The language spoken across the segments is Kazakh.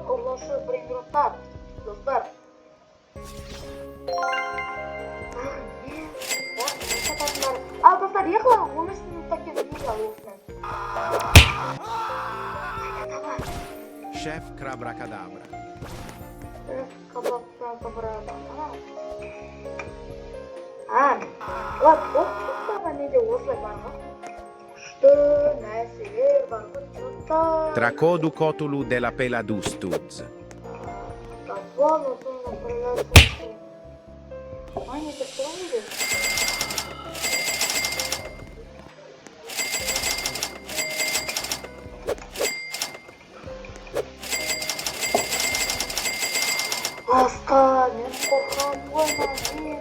Çok uğraşıyor Brainrot'lar. Dostlar. Dostlar ехала 13 минутта келіп Chef Crabrakadabra. Вот достарға неде осылай бар ма? Күшті нәрселер бар ғой достар. Tracodu cotulu della Peladustuz. Вон отсюда прилетел. Они это что видят? Аска, мен қорқам ғой мазин,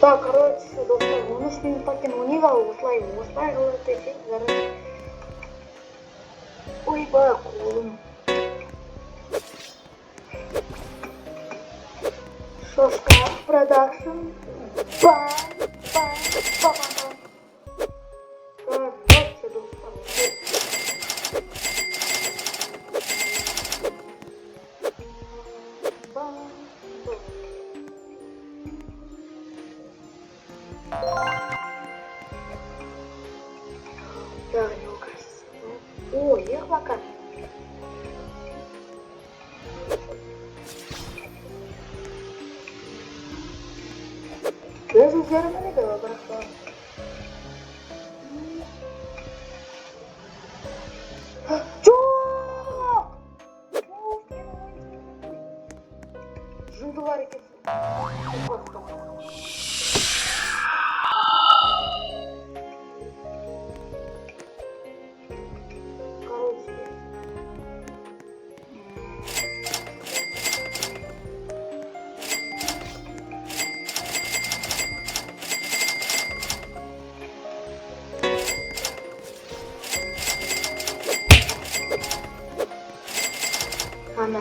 Так, короче, достар, 13 минуттан кейін унига осылай қылып етсек, зараз. Ойбай, қолым. Шошқа продакшн. Бам, бам, бам, бам. Короче, достар. Так, не украсть. О, ехала-ка. Без узера не было, братва. Чок! Жындылар екен. Она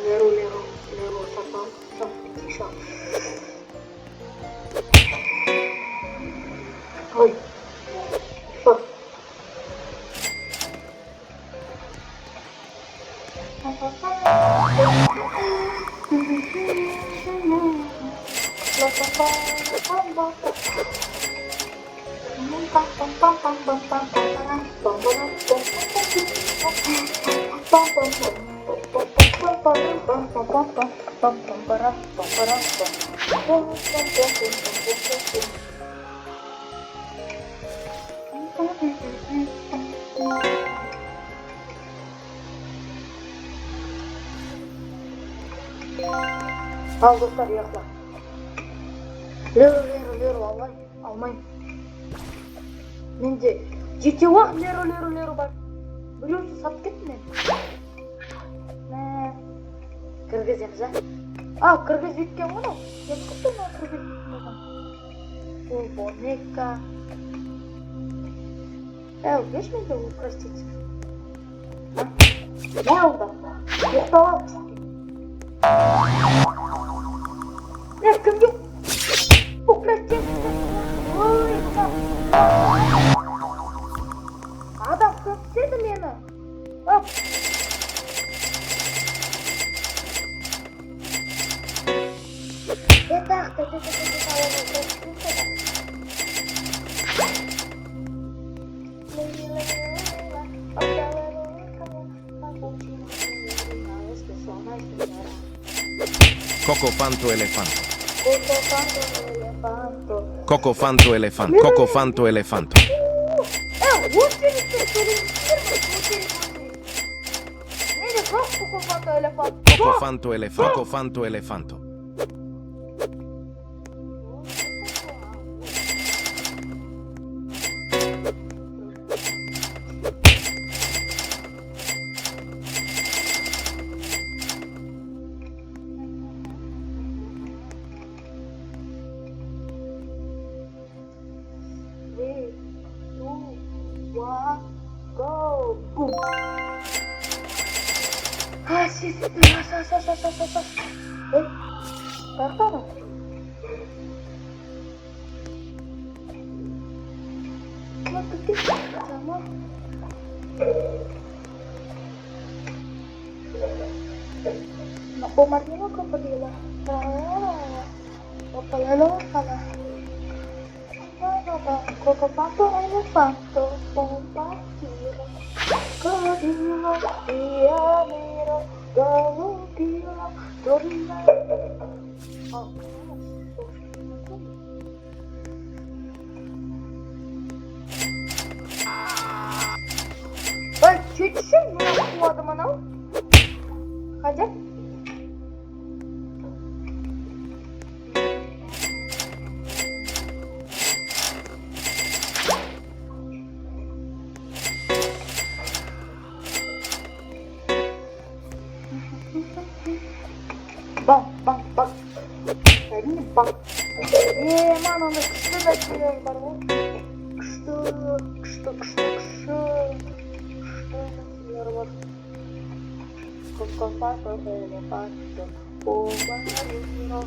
леру сапал, там тиша. Ой, что? Ал достар, яқла. Леру, алмай. Менде жете уақ леру бар. Біреусі сап кетті мен. Кіргіземіз, кіргіз еткен ғана. Мен күтті ма кіргіз еткен болған. Ол бонека. Беш менде ол простите. Не алда? Ұқталап сізге. Кімге? Бұл простите. Ой, адам көптеді мені. Cocofanto elefanto. Cocofanto elefanto. Cocofanto elefanto. Cocofanto elefanto. Ah, sì, sì, sa. Guardalo. Ma tutti facciamo? No, pomarino krokodila. Papalelo pala. Cocopato elefanto, pompatino. Codino, via nero, galopino, torna. Oh, чуть-чуть было отманал. Хотя. Bak. Ini bak. Mana onu kışta da geliyor var bu. Kışta. Var. Cocopato elefanto, pomarino,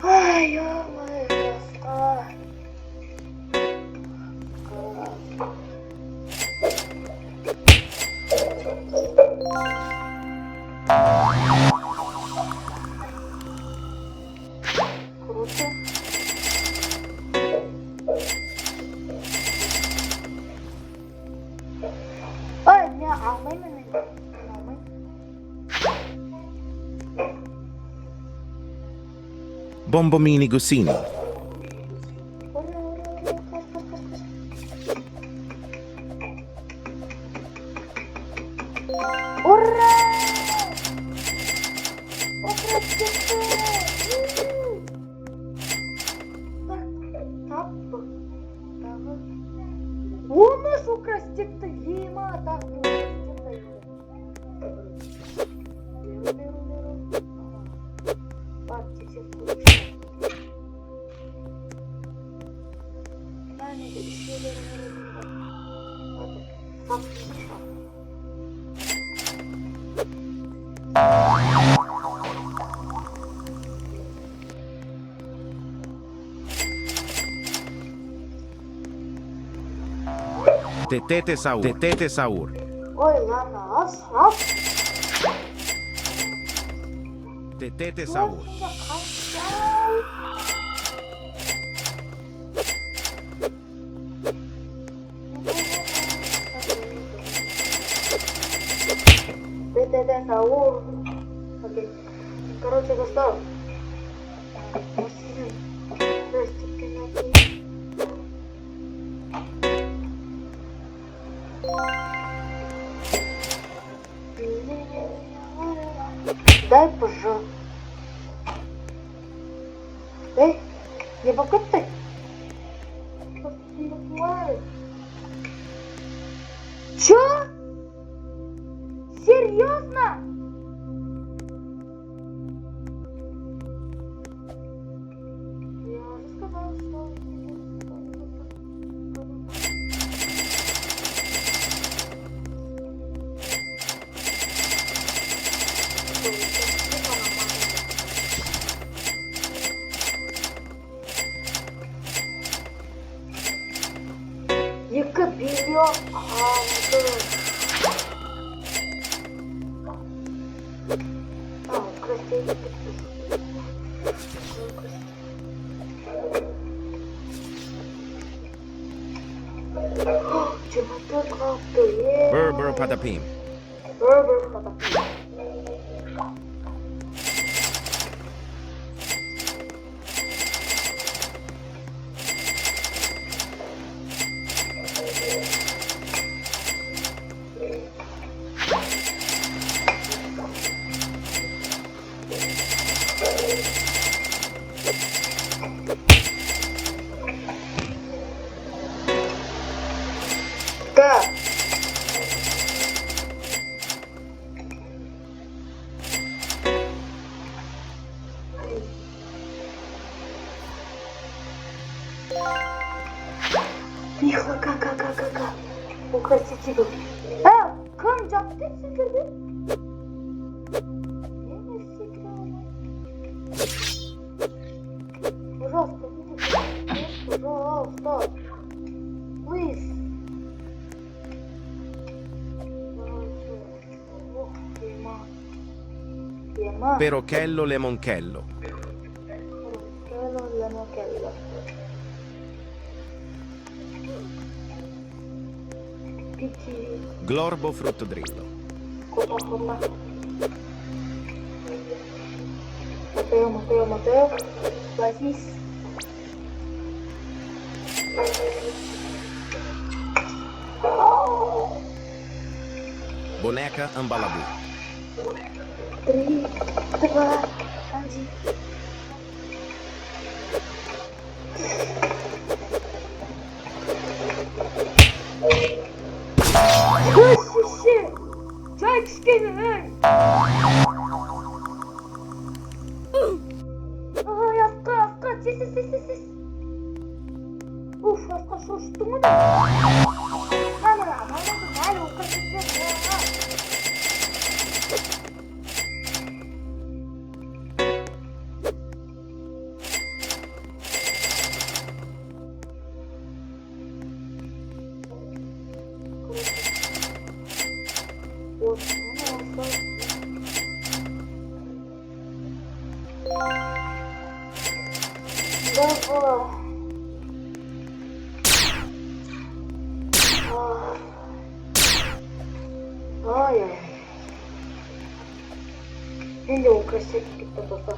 Ay, oh my God. Круто. Ой, не, а мы. Bombomini Gussini. Ура! Умаш украстикты ема так Tetete Saur. Ой, ладно, раз. Tetete Saur. Tetete Saur. Окей. Короче, достал. Дай, пожалуйста. Эй, не покупай. Чё? Серьезно? Я уже сказала, что... Екі миллион алды. Красивый подпис. Чемодан қалды. Burr Patapim. Burr Patapim. Hijo, acá. Украсить его. Кым жапты секілді? Неме секілді? Пожалуйста, пожалуйста. Please. Perochello lemonchello. Glorbo fruttodrillo. Mateo. Basis. Boneca ambalabu. 3, 2, 1. Shit! Çay çıkıyor. Aha yaska. Ses. Uf yaska şoştu mu da? Hadi o kaçacak ya. Bravo. Ay. Şimdi o kaset gitti baba.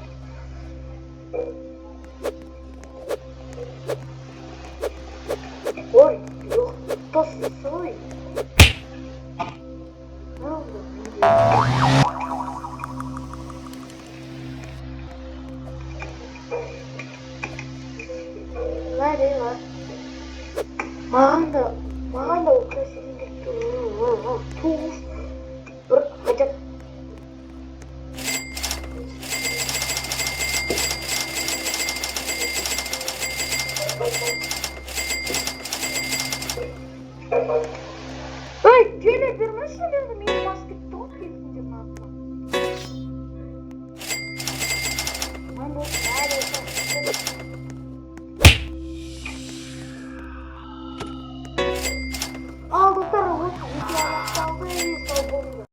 Ой, yok постой. Ne oldu? Nerede var? Mağanda